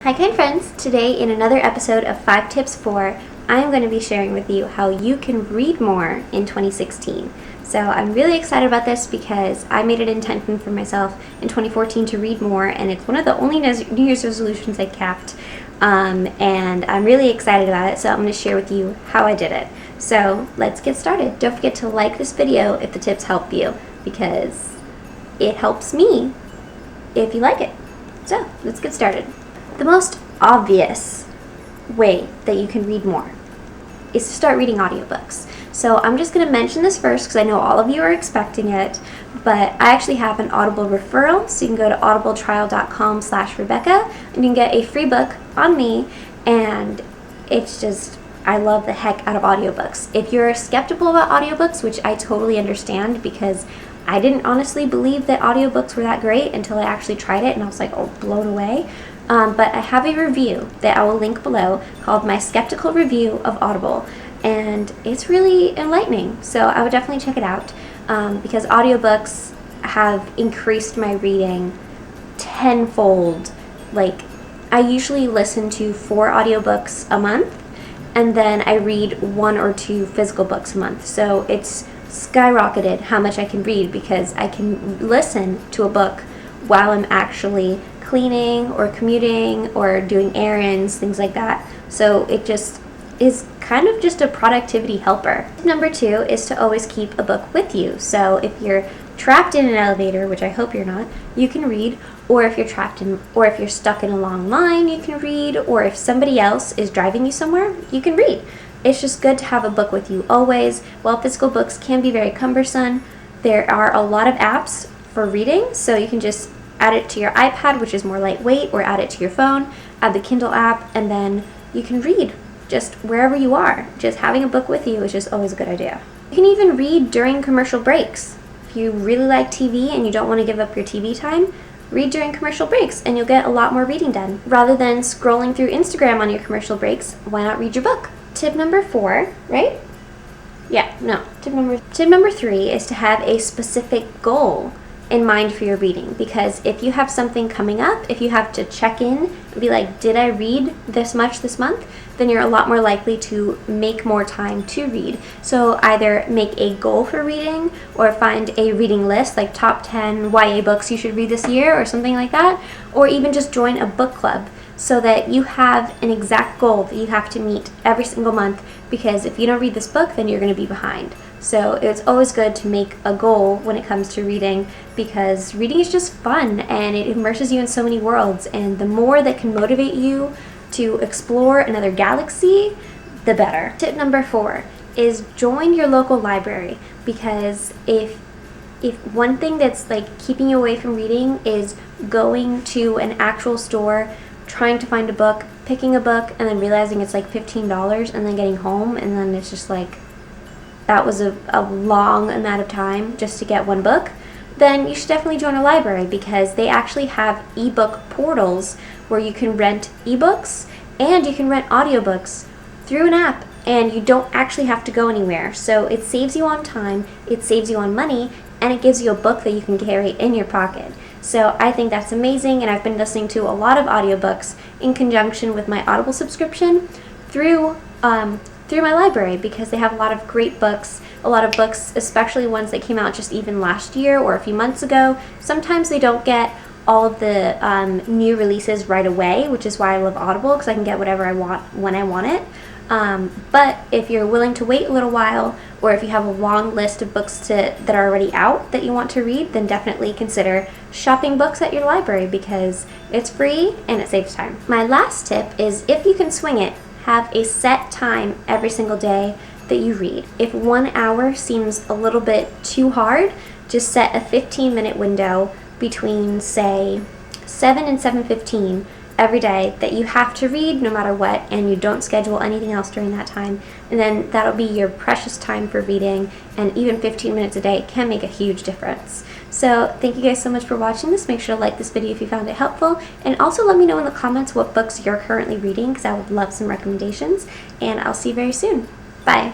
Hi kind friends! Today in another episode of 5 Tips For, I'm going to be sharing with you how you can read more in 2016. So I'm really excited about this because I made an intention for myself in 2014 to read more, and it's one of the only New Year's resolutions I kept. And I'm really excited about it, so I'm going to share with you how I did it. So let's get started. Don't forget to like this video if the tips help you, because it helps me if you like it. So let's get started. The most obvious way that you can read more is to start reading audiobooks. So I'm just going to mention this first because I know all of you are expecting it, but I actually have an Audible referral, so you can go to audibletrial.com/Rebecca and you can get a free book on me, and it's just, I love the heck out of audiobooks. If you're skeptical about audiobooks, which I totally understand because I didn't honestly believe that audiobooks were that great until I actually tried it and I was like, oh, blown away. But I have a review that I will link below called My Skeptical Review of Audible, and it's really enlightening, so I would definitely check it out because audiobooks have increased my reading tenfold. Like, I usually listen to 4 audiobooks a month, and then I read 1 or 2 physical books a month, so it's skyrocketed how much I can read because I can listen to a book while I'm actually cleaning or commuting or doing errands, things like that. So it just is kind of just a productivity helper. Number 2 is to always keep a book with you. So if you're trapped in an elevator, which I hope you're not, you can read, or if you're if you're stuck in a long line, you can read, or if somebody else is driving you somewhere, you can read. It's just good to have a book with you always. While physical books can be very cumbersome, there are a lot of apps for reading, so you can just add it to your iPad, which is more lightweight, or add it to your phone, add the Kindle app, and then you can read just wherever you are. Just having a book with you is just always a good idea. You can even read during commercial breaks. If you really like TV and you don't want to give up your TV time, read during commercial breaks and you'll get a lot more reading done. Rather than scrolling through Instagram on your commercial breaks, why not read your book? Tip number 4, right? Yeah, no. Tip number 3 is to have a specific goal in mind for your reading, because if you have something coming up, if you have to check in and be like, did I read this much this month, then you're a lot more likely to make more time to read. So either make a goal for reading or find a reading list, like top 10 YA books you should read this year or something like that, or even just join a book club so that you have an exact goal that you have to meet every single month, because if you don't read this book, then you're going to be behind. So it's always good to make a goal when it comes to reading, because reading is just fun and it immerses you in so many worlds, and the more that can motivate you to explore another galaxy, the better. Tip number 4 is join your local library, because if one thing that's like keeping you away from reading is going to an actual store, trying to find a book, picking a book, and then realizing it's like $15, and then getting home and then it's just like, that was a long amount of time just to get one book, then you should definitely join a library, because they actually have ebook portals where you can rent ebooks and you can rent audiobooks through an app, and you don't actually have to go anywhere. So it saves you on time, it saves you on money, and it gives you a book that you can carry in your pocket. So I think that's amazing, and I've been listening to a lot of audiobooks in conjunction with my Audible subscription through my library, because they have a lot of great books, especially ones that came out just even last year or a few months ago. Sometimes they don't get all of the new releases right away, which is why I love Audible, because I can get whatever I want when I want it. But if you're willing to wait a little while, or if you have a long list of books that are already out that you want to read, then definitely consider shopping books at your library, because it's free and it saves time. My last tip is, if you can swing it, have a set time every single day that you read. If 1 hour seems a little bit too hard, just set a 15-minute window between, say, 7 and 7:15 every day that you have to read no matter what, and you don't schedule anything else during that time, and then that'll be your precious time for reading, and even 15 minutes a day can make a huge difference. So thank you guys so much for watching this. Make sure to like this video if you found it helpful, and also let me know in the comments what books you're currently reading, because I would love some recommendations, and I'll see you very soon. Bye!